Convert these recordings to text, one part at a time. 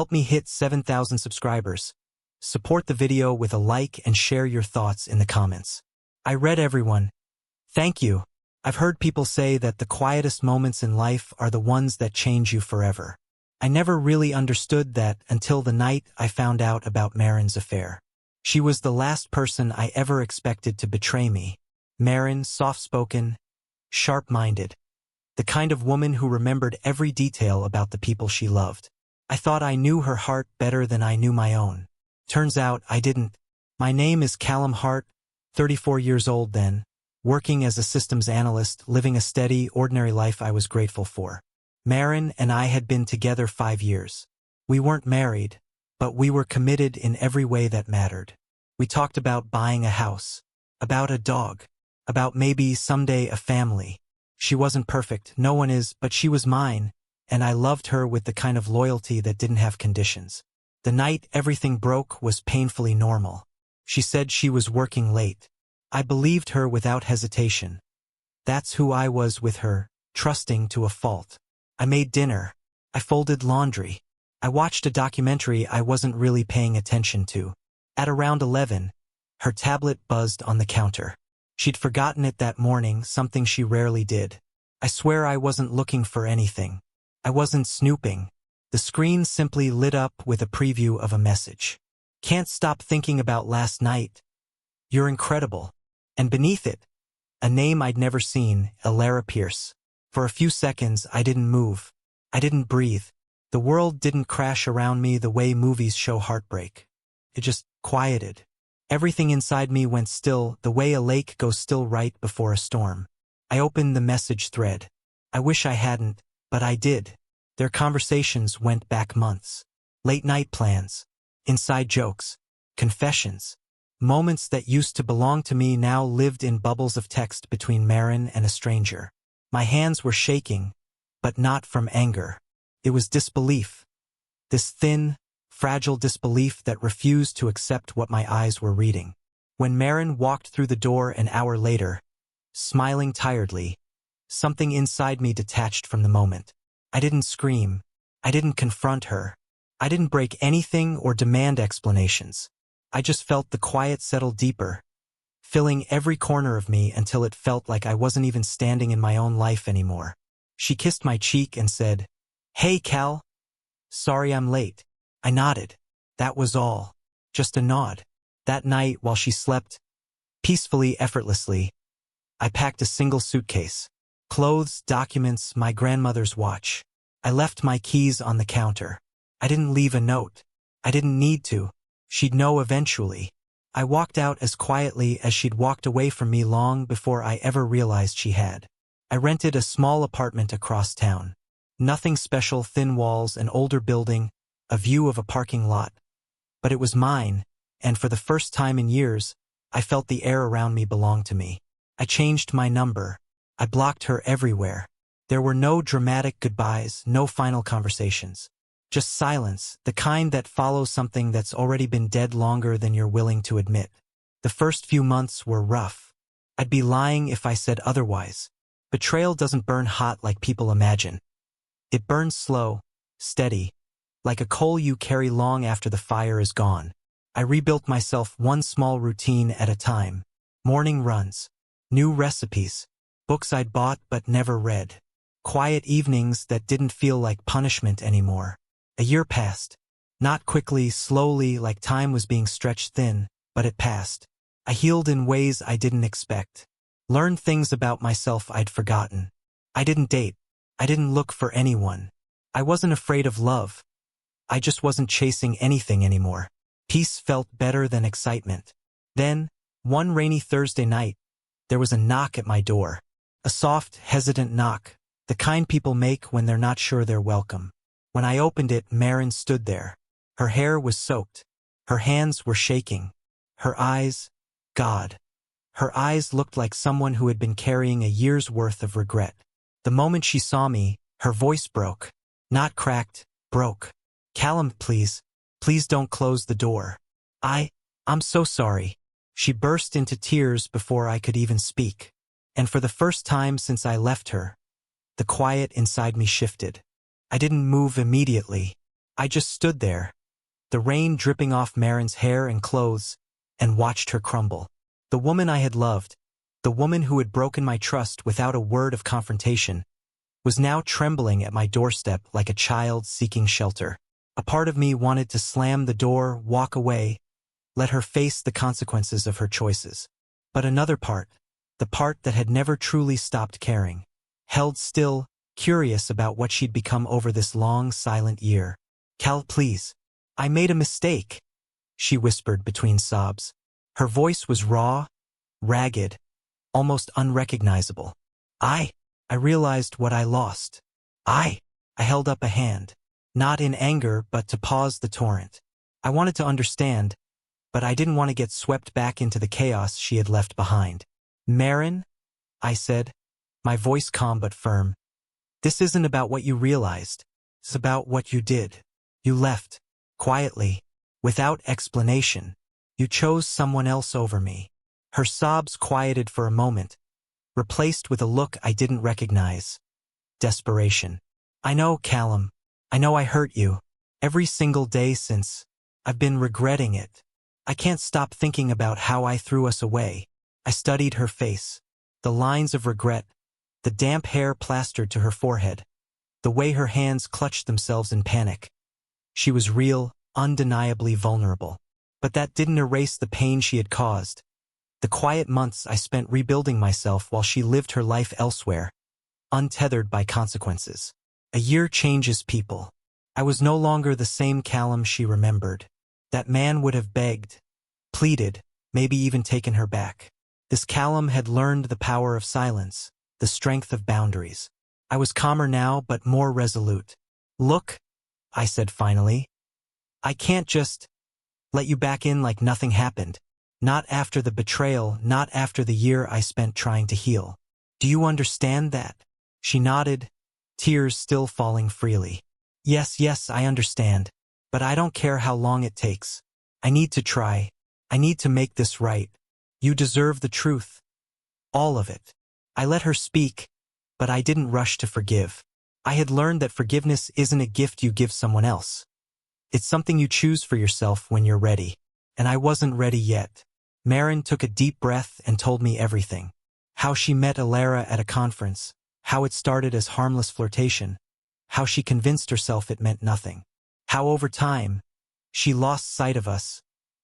Help me hit 7,000 subscribers. Support the video with a like and share your thoughts in the comments. I read everyone. Thank you. I've heard people say that the quietest moments in life are the ones that change you forever. I never really understood that until the night I found out about Marin's affair. She was the last person I ever expected to betray me. Marin, soft-spoken, sharp-minded. The kind of woman who remembered every detail about the people she loved. I thought I knew her heart better than I knew my own. Turns out I didn't. My name is Callum Hart, 34 years old then, working as a systems analyst, living a steady, ordinary life I was grateful for. Marin and I had been together 5 years. We weren't married, but we were committed in every way that mattered. We talked about buying a house, about a dog, about maybe someday a family. She wasn't perfect, no one is, but she was mine, and I loved her with the kind of loyalty that didn't have conditions. The night everything broke was painfully normal. She said she was working late. I believed her without hesitation. That's who I was with her, trusting to a fault. I made dinner. I folded laundry. I watched a documentary I wasn't really paying attention to. At around 11, her tablet buzzed on the counter. She'd forgotten it that morning, something she rarely did. I swear I wasn't looking for anything. I wasn't snooping. The screen simply lit up with a preview of a message. Can't stop thinking about last night. You're incredible. And beneath it, a name I'd never seen, Elara Pierce. For a few seconds, I didn't move. I didn't breathe. The world didn't crash around me the way movies show heartbreak. It just quieted. Everything inside me went still, the way a lake goes still right before a storm. I opened the message thread. I wish I hadn't, but I did. Their conversations went back months. Late-night plans, inside jokes, confessions. Moments that used to belong to me now lived in bubbles of text between Marin and a stranger. My hands were shaking, but not from anger. It was disbelief. This thin, fragile disbelief that refused to accept what my eyes were reading. When Marin walked through the door an hour later, smiling tiredly, something inside me detached from the moment. I didn't scream. I didn't confront her. I didn't break anything or demand explanations. I just felt the quiet settle deeper, filling every corner of me until it felt like I wasn't even standing in my own life anymore. She kissed my cheek and said, "Hey, Cal. Sorry I'm late." I nodded. That was all. Just a nod. That night, while she slept, peacefully, effortlessly, I packed a single suitcase. Clothes, documents, my grandmother's watch. I left my keys on the counter. I didn't leave a note. I didn't need to. She'd know eventually. I walked out as quietly as she'd walked away from me long before I ever realized she had. I rented a small apartment across town. Nothing special, thin walls, an older building, a view of a parking lot. But it was mine, and for the first time in years, I felt the air around me belonged to me. I changed my number. I blocked her everywhere. There were no dramatic goodbyes, no final conversations. Just silence, the kind that follows something that's already been dead longer than you're willing to admit. The first few months were rough. I'd be lying if I said otherwise. Betrayal doesn't burn hot like people imagine. It burns slow, steady, like a coal you carry long after the fire is gone. I rebuilt myself one small routine at a time. Morning runs, new recipes, books I'd bought but never read. Quiet evenings that didn't feel like punishment anymore. A year passed. Not quickly, slowly, like time was being stretched thin, but it passed. I healed in ways I didn't expect. Learned things about myself I'd forgotten. I didn't date. I didn't look for anyone. I wasn't afraid of love. I just wasn't chasing anything anymore. Peace felt better than excitement. Then, one rainy Thursday night, there was a knock at my door. A soft, hesitant knock, the kind people make when they're not sure they're welcome. When I opened it, Marin stood there. Her hair was soaked. Her hands were shaking. Her eyes, God. Her eyes looked like someone who had been carrying a year's worth of regret. The moment she saw me, her voice broke. Not cracked, broke. "Callum, please don't close the door. I'm so sorry." She burst into tears before I could even speak. And for the first time since I left her, the quiet inside me shifted. I didn't move immediately. I just stood there, the rain dripping off Marin's hair and clothes, and watched her crumble. The woman I had loved, the woman who had broken my trust without a word of confrontation, was now trembling at my doorstep like a child seeking shelter. A part of me wanted to slam the door, walk away, let her face the consequences of her choices. But another part, the part that had never truly stopped caring, held still, curious about what she'd become over this long, silent year. "Cal, please. I made a mistake," she whispered between sobs. Her voice was raw, ragged, almost unrecognizable. I realized what I lost. I held up a hand, not in anger but to pause the torrent. I wanted to understand, but I didn't want to get swept back into the chaos she had left behind. "Marin," I said, my voice calm but firm, "this isn't about what you realized. It's about what you did. You left, quietly, without explanation. You chose someone else over me." Her sobs quieted for a moment, replaced with a look I didn't recognize. Desperation. "I know, Callum. I know I hurt you. Every single day since. I've been regretting it. I can't stop thinking about how I threw us away." I studied her face. The lines of regret, the damp hair plastered to her forehead, the way her hands clutched themselves in panic. She was real, undeniably vulnerable. But that didn't erase the pain she had caused. The quiet months I spent rebuilding myself while she lived her life elsewhere, untethered by consequences. A year changes people. I was no longer the same Callum she remembered. That man would have begged, pleaded, maybe even taken her back. This Callum had learned the power of silence, the strength of boundaries. I was calmer now, but more resolute. "Look," I said finally, "I can't just let you back in like nothing happened. Not after the betrayal, not after the year I spent trying to heal. Do you understand that?" She nodded, tears still falling freely. Yes, I understand. But I don't care how long it takes. I need to try. I need to make this right. You deserve the truth. All of it." I let her speak, but I didn't rush to forgive. I had learned that forgiveness isn't a gift you give someone else. It's something you choose for yourself when you're ready. And I wasn't ready yet. Marin took a deep breath and told me everything. How she met Alara at a conference, how it started as harmless flirtation, how she convinced herself it meant nothing, how over time, she lost sight of us,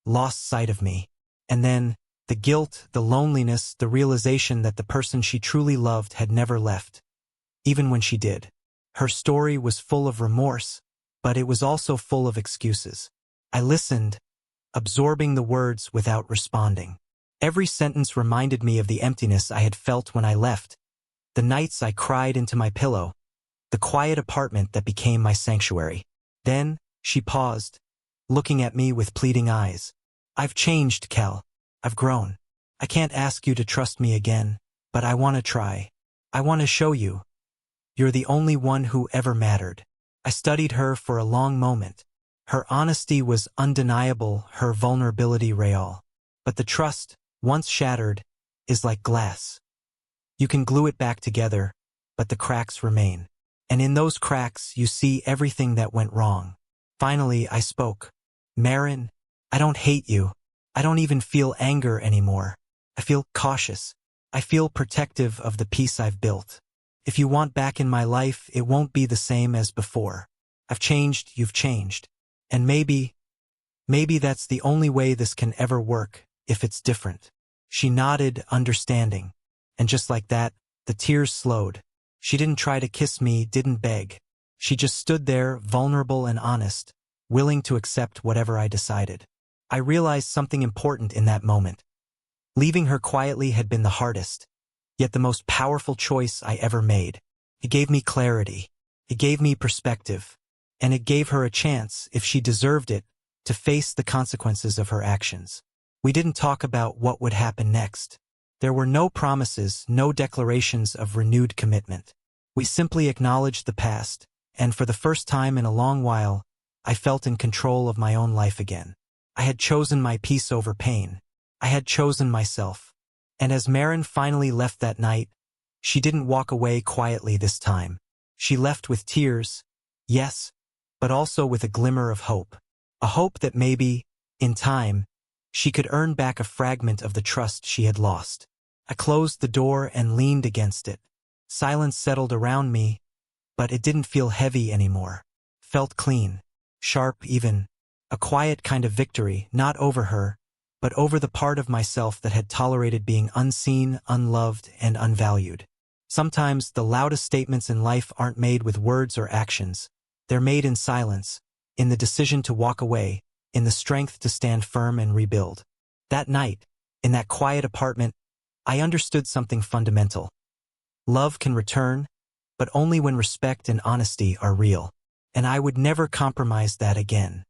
lost sight of me. And then, the guilt, the loneliness, the realization that the person she truly loved had never left. Even when she did. Her story was full of remorse, but it was also full of excuses. I listened, absorbing the words without responding. Every sentence reminded me of the emptiness I had felt when I left, the nights I cried into my pillow, the quiet apartment that became my sanctuary. Then, she paused, looking at me with pleading eyes. "I've changed, Cal. I've grown. I can't ask you to trust me again, but I want to try. I want to show you. You're the only one who ever mattered." I studied her for a long moment. Her honesty was undeniable, her vulnerability real. But the trust, once shattered, is like glass. You can glue it back together, but the cracks remain. And in those cracks, you see everything that went wrong. Finally, I spoke. "Marin, I don't hate you. I don't even feel anger anymore. I feel cautious. I feel protective of the peace I've built. If you want back in my life, it won't be the same as before. I've changed, you've changed. And maybe that's the only way this can ever work, if it's different." She nodded, understanding. And just like that, the tears slowed. She didn't try to kiss me, didn't beg. She just stood there, vulnerable and honest, willing to accept whatever I decided. I realized something important in that moment. Leaving her quietly had been the hardest, yet the most powerful choice I ever made. It gave me clarity. It gave me perspective. And it gave her a chance, if she deserved it, to face the consequences of her actions. We didn't talk about what would happen next. There were no promises, no declarations of renewed commitment. We simply acknowledged the past, and for the first time in a long while, I felt in control of my own life again. I had chosen my peace over pain. I had chosen myself. And as Marin finally left that night, she didn't walk away quietly this time. She left with tears, yes, but also with a glimmer of hope. A hope that maybe, in time, she could earn back a fragment of the trust she had lost. I closed the door and leaned against it. Silence settled around me, but it didn't feel heavy anymore. Felt clean, sharp even, a quiet kind of victory, not over her, but over the part of myself that had tolerated being unseen, unloved, and unvalued. Sometimes the loudest statements in life aren't made with words or actions. They're made in silence, in the decision to walk away, in the strength to stand firm and rebuild. That night, in that quiet apartment, I understood something fundamental. Love can return, but only when respect and honesty are real. And I would never compromise that again.